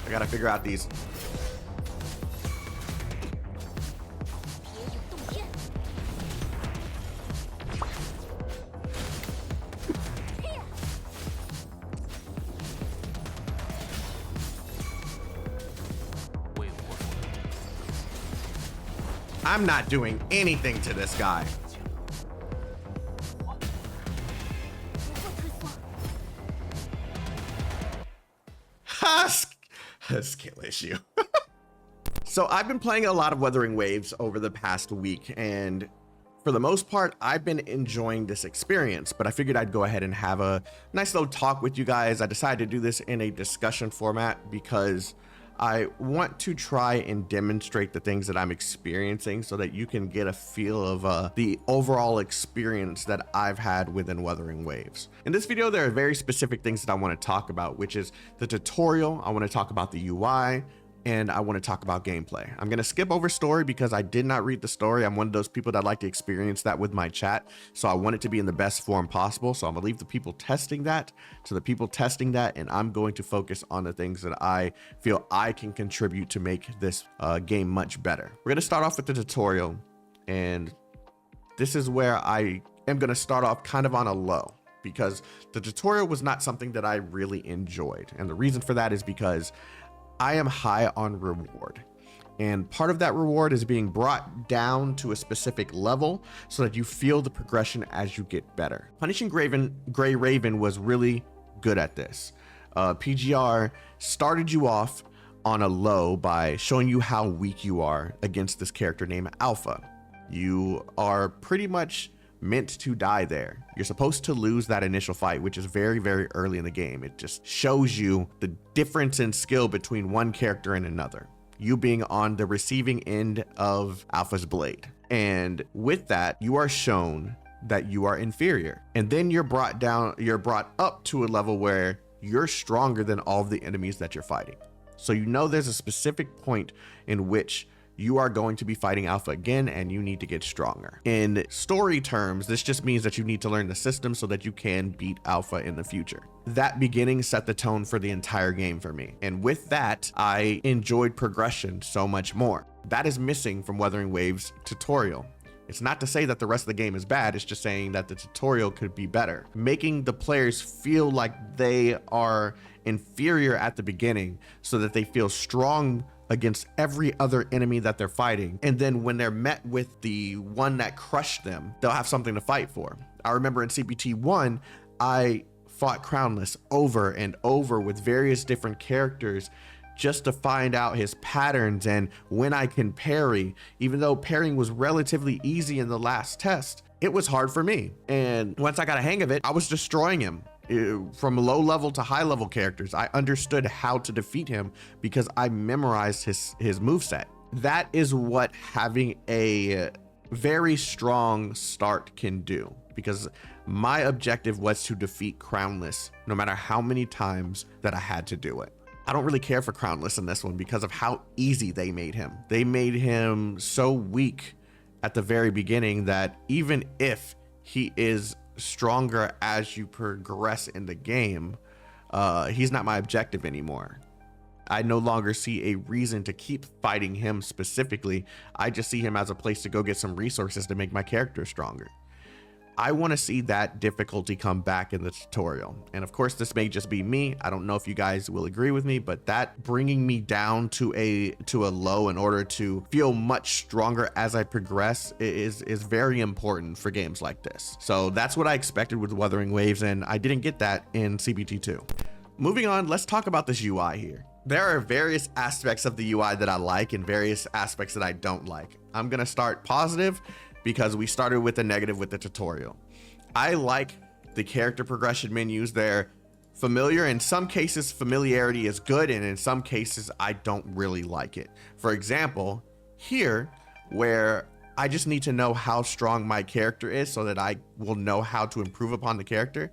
I gotta figure out these. I'm not doing anything to this guy. Skill issue. So I've been playing a lot of Wuthering Waves over the past week, and for the most part, I've been enjoying this experience, but I figured I'd go ahead and have a nice little talk with you guys. I decided to do this in a discussion format because I want to try and demonstrate the things that I'm experiencing so that you can get a feel of the overall experience that I've had within Wuthering Waves. In this video, there are very specific things that I want to talk about, which is the tutorial. I want to talk about the UI, and I want to talk about gameplay. I'm going to skip over story because I did not read the story. I'm one of those people that like to experience that with my chat. So I want it to be in the best form possible. So I'm going to leave the people testing that to the people testing that. And I'm going to focus on the things that I feel I can contribute to make this game much better. We're going to start off with the tutorial. And this is where I am going to start off kind of on a low, because the tutorial was not something that I really enjoyed. And the reason for that is because I am high on reward, and part of that reward is being brought down to a specific level so that you feel the progression as you get better. Punishing Gray Raven was really good at this. PGR started you off on a low by showing you how weak you are against this character named Alpha. You are pretty much meant to die there. You're supposed to lose that initial fight, which is very, very early in the game. It just shows you the difference in skill between one character and another, you being on the receiving end of Alpha's blade. And with that, you are shown that you are inferior. And then you're brought up to a level where you're stronger than all of the enemies that you're fighting. So you know there's a specific point in which you are going to be fighting Alpha again, and you need to get stronger. In story terms, this just means that you need to learn the system so that you can beat Alpha in the future. That beginning set the tone for the entire game for me. And with that, I enjoyed progression so much more. That is missing from Wuthering Waves tutorial. It's not to say that the rest of the game is bad, it's just saying that the tutorial could be better. Making the players feel like they are inferior at the beginning so that they feel strong against every other enemy that they're fighting. And then when they're met with the one that crushed them, they'll have something to fight for. I remember in CPT 1, I fought Crownless over and over with various different characters just to find out his patterns and when I can parry. Even though parrying was relatively easy in the last test, it was hard for me. And once I got a hang of it, I was destroying him. From low level to high level characters, I understood how to defeat him because I memorized his moveset. That is what having a very strong start can do, because my objective was to defeat Crownless no matter how many times that I had to do it. I don't really care for Crownless in this one because of how easy they made him. They made him so weak at the very beginning that even if he is stronger as you progress in the game, he's not my objective anymore. I no longer see a reason to keep fighting him specifically. I just see him as a place to go get some resources to make my character stronger. I want to see that difficulty come back in the tutorial. And of course, this may just be me. I don't know if you guys will agree with me, but that bringing me down to a low in order to feel much stronger as I progress is very important for games like this. So that's what I expected with Wuthering Waves, and I didn't get that in CBT 2. Moving on, let's talk about this UI here. There are various aspects of the UI that I like and various aspects that I don't like. I'm gonna start positive because we started with the negative with the tutorial. I like the character progression menus. They're familiar. In some cases, familiarity is good, and in some cases, I don't really like it. For example, here, where I just need to know how strong my character is so that I will know how to improve upon the character,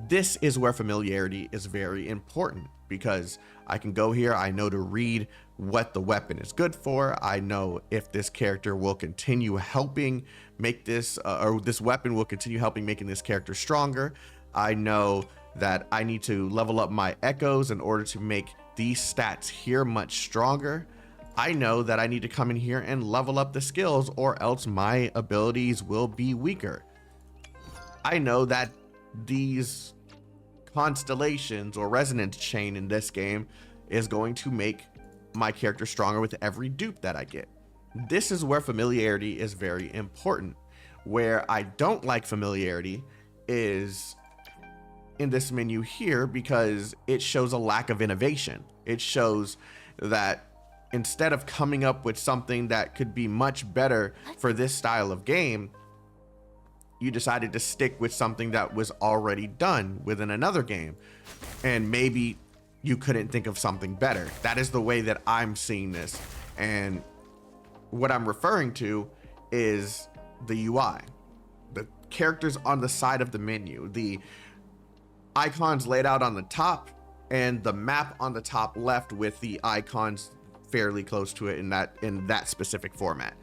this is where familiarity is very important, because I can go here, I know to read what the weapon is good for. I know if this character will continue helping make this, or this weapon will continue helping making this character stronger. I know that I need to level up my echoes in order to make these stats here much stronger, I know that I need to come in here and level up the skills, or else my abilities will be weaker. I know that these constellations or resonance chain in this game is going to make my character stronger with every dupe that I get. This is where familiarity is very important. Where I don't like familiarity is in this menu here, because it shows a lack of innovation. It shows that instead of coming up with something that could be much better for this style of game, you decided to stick with something that was already done within another game. And maybe you couldn't think of something better. That is the way that I'm seeing this. And what I'm referring to is the UI. The characters on the side of the menu, the icons laid out on the top, and the map on the top left with the icons fairly close to it in that specific format.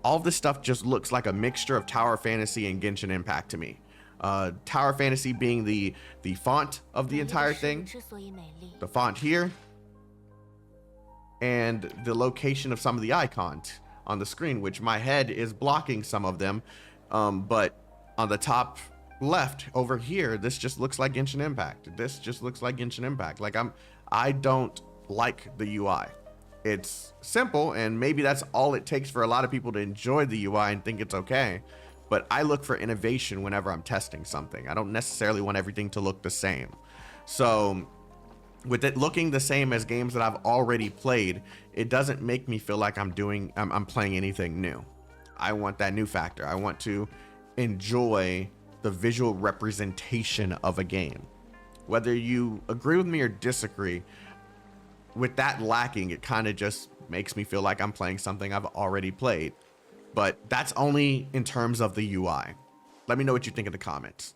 All this stuff just looks like a mixture of Tower Fantasy and Genshin Impact to me. Tower Fantasy being the font of the entire thing, the font here, and the location of some of the icons on the screen, which my head is blocking some of them. But on the top left over here, this just looks like Genshin Impact. This just looks like Genshin Impact. Like I don't like the UI. It's simple, and maybe that's all it takes for a lot of people to enjoy the UI and think it's okay. But I look for innovation whenever I'm testing something. I don't necessarily want everything to look the same. So with it looking the same as games that I've already played, it doesn't make me feel like I'm playing anything new. I want that new factor. I want to enjoy the visual representation of a game. Whether you agree with me or disagree, with that lacking, it kind of just makes me feel like I'm playing something I've already played. But that's only in terms of the UI. Let me know what you think in the comments.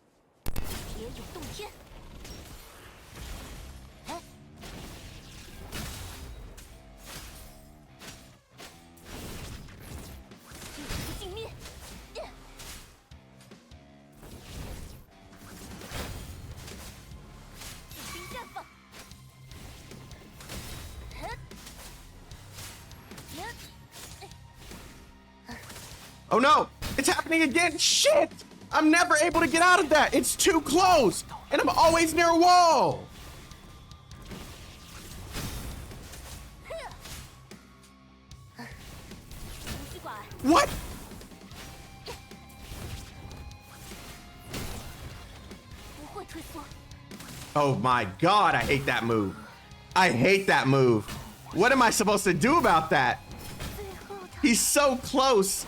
Oh no, it's happening again. Shit, I'm never able to get out of that. It's too close, and I'm always near a wall. What? Oh my God, I hate that move. I hate that move. What am I supposed to do about that? He's so close.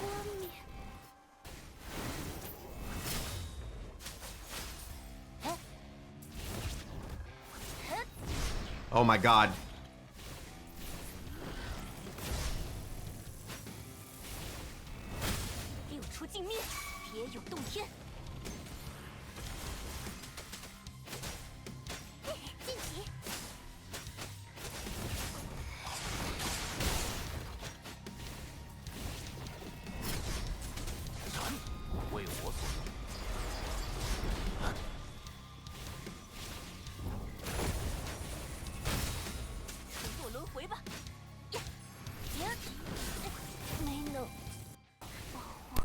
Oh my God.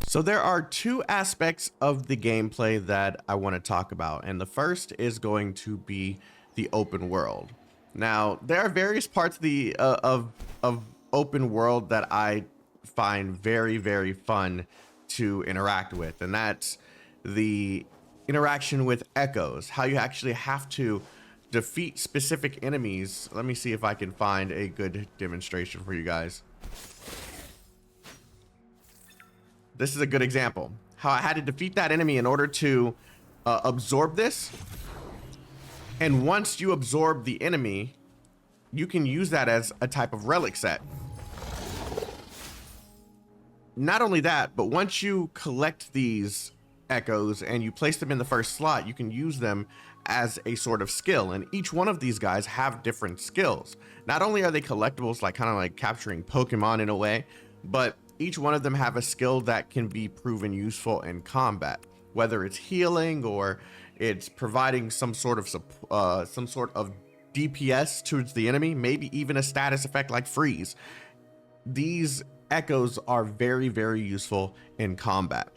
So there are two aspects of the gameplay that I want to talk about, and the first is going to be the open world. Now, there are various parts of the of open world that I find very, very fun to interact with, and that's the interaction with echoes, how you actually have to defeat specific enemies. Let me see if I can find a good demonstration for you guys. This is a good example. How I had to defeat that enemy in order to absorb this. And once you absorb the enemy, you can use that as a type of relic set. Not only that, but once you collect these echoes and you place them in the first slot, you can use them as a sort of skill. And each one of these guys have different skills. Not only are they collectibles, like kind of like capturing Pokemon in a way, but each one of them have a skill that can be proven useful in combat, whether it's healing or it's providing some sort of DPS towards the enemy, maybe even a status effect like freeze. These echoes are very, very useful in combat.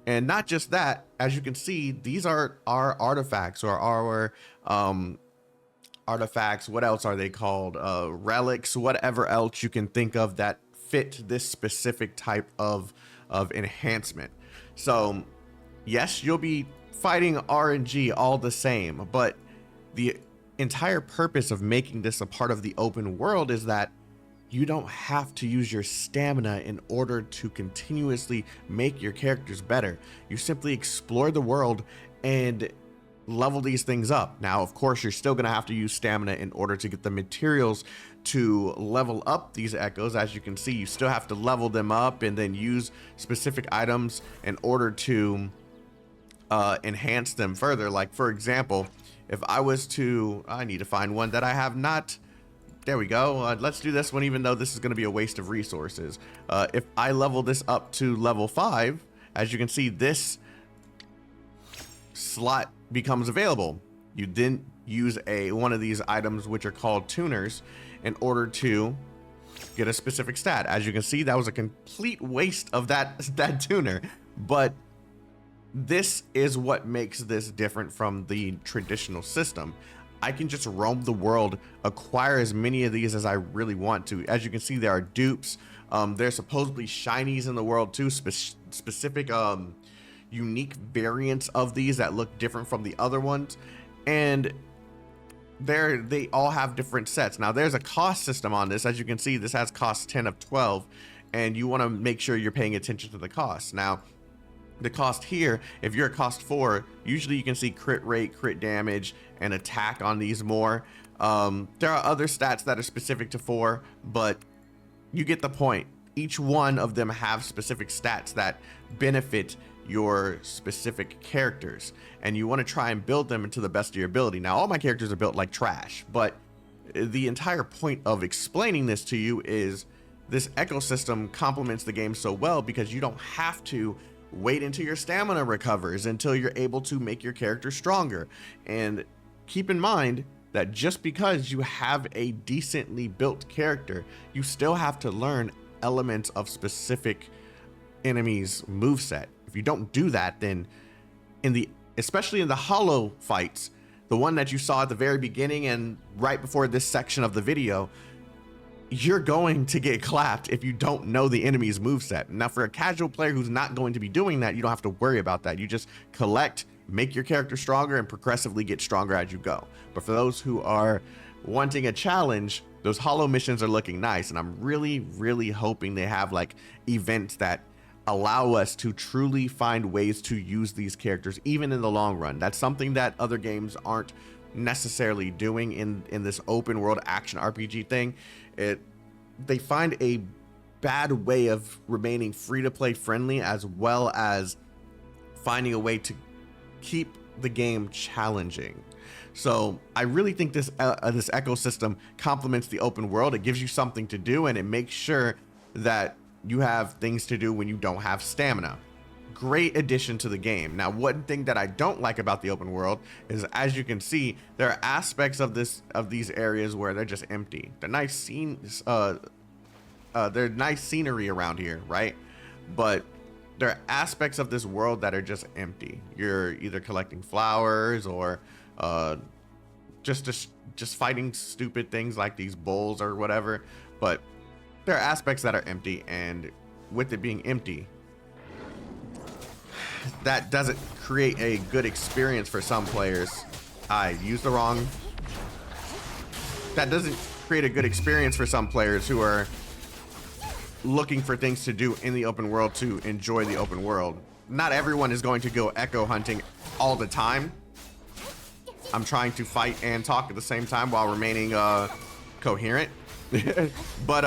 And not just that, as you can see, these are our artifacts, or our artifacts. What else are they called? Relics, whatever else you can think of that fit this specific type of enhancement. So yes, you'll be fighting RNG all the same, but the entire purpose of making this a part of the open world is that you don't have to use your stamina in order to continuously make your characters better. You simply explore the world and level these things up. Now, of course, you're still going to have to use stamina in order to get the materials to level up these echoes. As you can see, you still have to level them up and then use specific items in order to enhance them further. Like, for example, if I was to, I need to find one that I have not. There we go. Let's do this one, even though this is going to be a waste of resources. If I level this up to level 5, as you can see, this slot becomes available. You then use one of these items, which are called tuners, in order to get a specific stat. As you can see, that was a complete waste of that tuner, but this is what makes this different from the traditional system. I can just roam the world, acquire as many of these as I really want to. As you can see, there are dupes. There's supposedly shinies in the world too, specific unique variants of these that look different from the other ones, and they all have different sets. Now there's a cost system on this. As you can see, this has cost 10 of 12, and you want to make sure you're paying attention to the cost. Now the cost here, if you're at cost 4, usually you can see crit rate, crit damage, and attack on these more. There are other stats that are specific to 4, but you get the point. Each one of them have specific stats that benefit your specific characters, and you want to try and build them into the best of your ability. Now, all my characters are built like trash, but the entire point of explaining this to you is this ecosystem complements the game so well because you don't have to wait until your stamina recovers until you're able to make your character stronger. And keep in mind that just because you have a decently built character, you still have to learn elements of specific enemies' moveset. If you don't do that, then especially in the hollow fights, the one that you saw at the very beginning and right before this section of the video, you're going to get clapped if you don't know the enemy's moveset. Now, for a casual player who's not going to be doing that, you don't have to worry about that. You just collect, make your character stronger, and progressively get stronger as you go. But for those who are wanting a challenge, those hollow missions are looking nice, and I'm really, really hoping they have like events that allow us to truly find ways to use these characters even in the long run. That's something that other games aren't necessarily doing in this open world action RPG thing. They find a bad way of remaining free to play friendly, as well as finding a way to keep the game challenging. So I really think this ecosystem complements the open world. It gives you something to do, and it makes sure that you have things to do when you don't have stamina. Great addition to the game. Now, one thing that I don't like about the open world is, as you can see, there are aspects of these areas where they're just empty. They're nice they're nice scenery around here, right? But there are aspects of this world that are just empty. You're either collecting flowers or just fighting stupid things like these bulls or whatever. But there are aspects that are empty, and with it being empty, that doesn't create a good experience for some players. I used the wrong. That doesn't create a good experience for some players who are looking for things to do in the open world to enjoy the open world. Not everyone is going to go echo hunting all the time. I'm trying to fight and talk at the same time while remaining coherent. But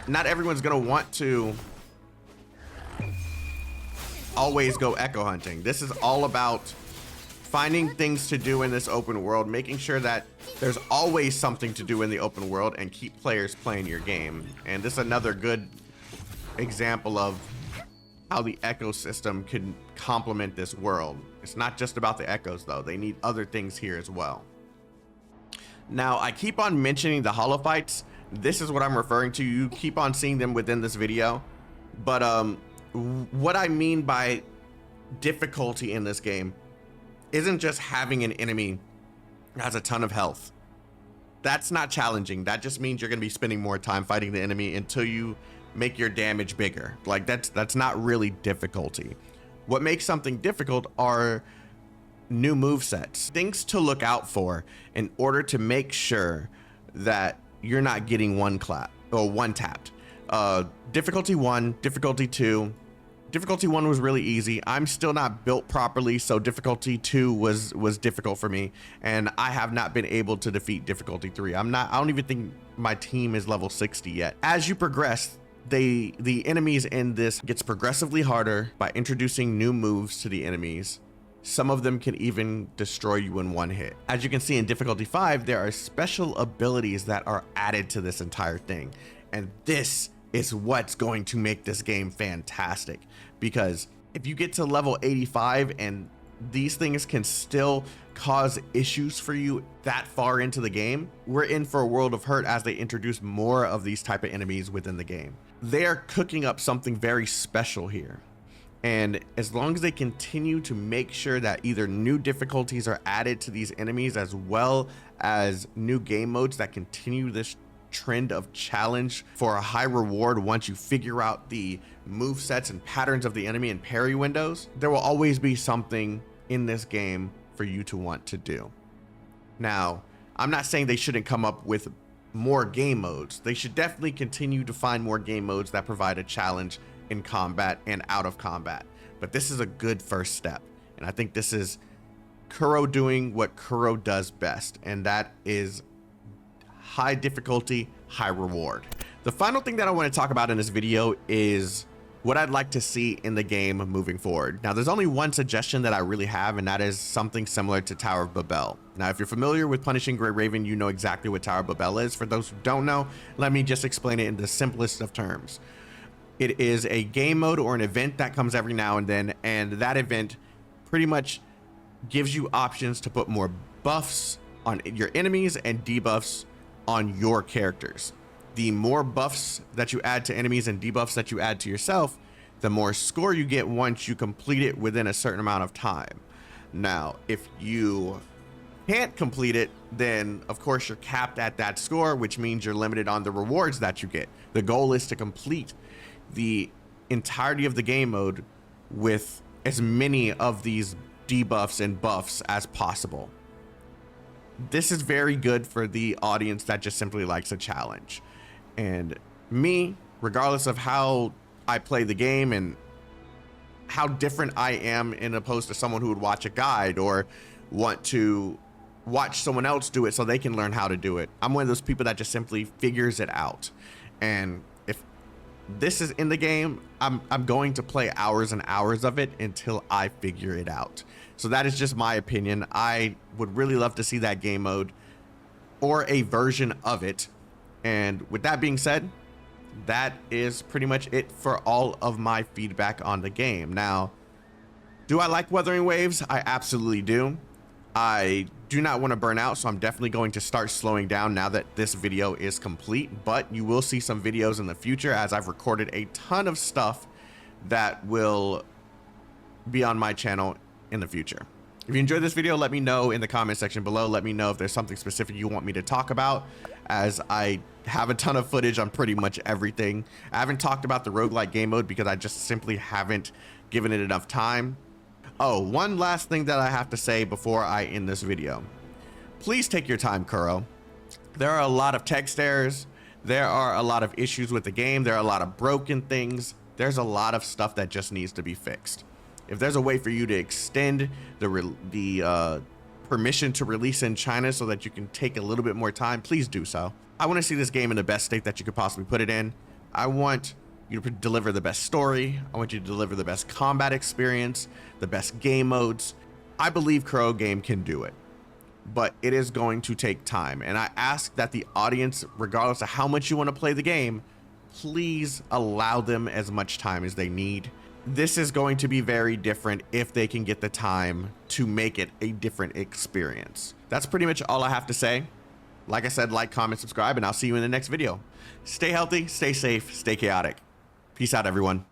not everyone's gonna want to always go echo hunting. This is all about finding things to do in this open world, making sure that there's always something to do in the open world, and keep players playing your game. And this is another good example of how the ecosystem can complement this world. It's not just about the echoes though. They need other things here as well. Now, I keep on mentioning the hollow fights. This is what I'm referring to. You keep on seeing them within this video. But what I mean by difficulty in this game isn't just having an enemy that has a ton of health. That's not challenging. That just means you're going to be spending more time fighting the enemy until you make your damage bigger. Like that's not really difficulty. What makes something difficult are new movesets, things to look out for in order to make sure that you're not getting one tapped. Difficulty 1, difficulty 2. Difficulty 1 was really easy. I'm still not built properly, so difficulty 2 was difficult for me, and I have not been able to defeat difficulty 3. I don't even think my team is level 60 yet. As you progress, the enemies in this gets progressively harder by introducing new moves to the enemies. Some of them can even destroy you in one hit. As you can see in difficulty 5, there are special abilities that are added to this entire thing. And this is what's going to make this game fantastic. Because if you get to level 85 and these things can still cause issues for you that far into the game, we're in for a world of hurt as they introduce more of these type of enemies within the game. They're cooking up something very special here. And as long as they continue to make sure that either new difficulties are added to these enemies, as well as new game modes that continue this trend of challenge for a high reward once you figure out the move sets and patterns of the enemy and parry windows, there will always be something in this game for you to want to do. Now, I'm not saying they shouldn't come up with more game modes. They should definitely continue to find more game modes that provide a challenge in combat and out of combat, but this is a good first step, and I think this is Kuro doing what Kuro does best, and that is high difficulty, high reward. The final thing that I want to talk about in this video is what I'd like to see in the game moving forward. Now, there's only one suggestion that I really have, and that is something similar to Tower of Babel. Now, if you're familiar with Punishing Gray Raven, you know exactly what Tower of Babel is. For those who don't know, let me just explain it in the simplest of terms. It is a game mode or an event that comes every now and then, and that event pretty much gives you options to put more buffs on your enemies and debuffs on your characters. The more buffs that you add to enemies and debuffs that you add to yourself, the more score you get once you complete it within a certain amount of time. Now, if you can't complete it, then of course you're capped at that score, which means you're limited on the rewards that you get. The goal is to complete the entirety of the game mode with as many of these debuffs and buffs as possible. This is very good for the audience that just simply likes a challenge. And me, regardless of how I play the game and how different I am in opposed to someone who would watch a guide or want to watch someone else do it so they can learn how to do it, I'm one of those people that just simply figures it out. And if this is in the game, I'm going to play hours and hours of it until I figure it out. So that is just my opinion. I would really love to see that game mode or a version of it. And with that being said, that is pretty much it for all of my feedback on the game. Now, do I like Wuthering Waves? I absolutely do. I do not want to burn out, so I'm definitely going to start slowing down now that this video is complete, but you will see some videos in the future as I've recorded a ton of stuff that will be on my channel in the future. If you enjoyed this video, let me know in the comment section below. Let me know if there's something specific you want me to talk about, as I have a ton of footage on pretty much everything. I haven't talked about the roguelike game mode because I just simply haven't given it enough time. Oh, one last thing that I have to say before I end this video. Please take your time, Kuro. There are a lot of text errors. There are a lot of issues with the game. There are a lot of broken things. There's a lot of stuff that just needs to be fixed. If there's a way for you to extend the permission to release in China so that you can take a little bit more time, please do so. I want to see this game in the best state that you could possibly put it in. I want you to deliver the best story. I want you to deliver the best combat experience, the best game modes. I believe Kuro Game can do it, but it is going to take time. And I ask that the audience, regardless of how much you want to play the game, please allow them as much time as they need. This is going to be very different if they can get the time to make it a different experience. That's pretty much all I have to say. Like I said, like, comment, subscribe, and I'll see you in the next video. Stay healthy, stay safe, stay chaotic. Peace out, everyone.